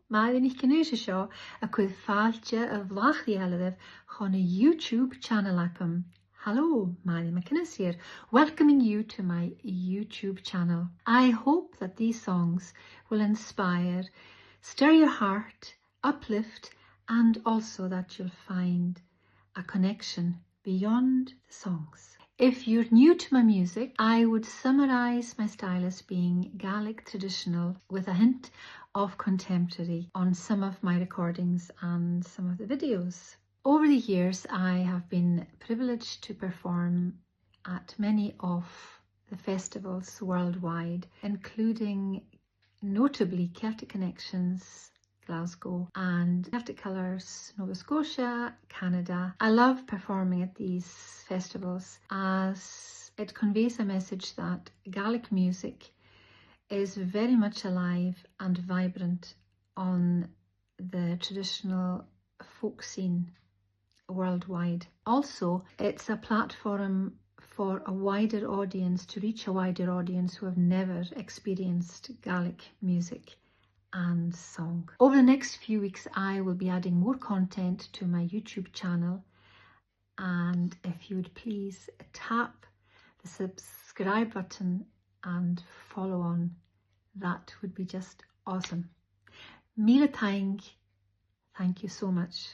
Mair in ich cynnig seo a cuid fáilte a bhlachrí eileh chun a YouTube channel acum. Hello, Mary McInnes here, welcoming you to my YouTube channel. I hope that these songs will inspire, stir your heart, uplift, and also that you'll find a connection beyond the songs. If you're new to my music, I would summarise my style as being Gaelic traditional with a hint of contemporary on some of my recordings and some of the videos. Over the years, I have been privileged to perform at many of the festivals worldwide, including notably Celtic Connections, Glasgow, and Celtic Colours, Nova Scotia, Canada. I love performing at these festivals as it conveys a message that Gaelic music is very much alive and vibrant on the traditional folk scene worldwide. Also, it's a platform for a wider audience, to reach a wider audience who have never experienced Gaelic music and song. Over the next few weeks, I will be adding more content to my YouTube channel, and if you would please tap the subscribe button and follow on, that would be just awesome. Míle taing, thank you so much.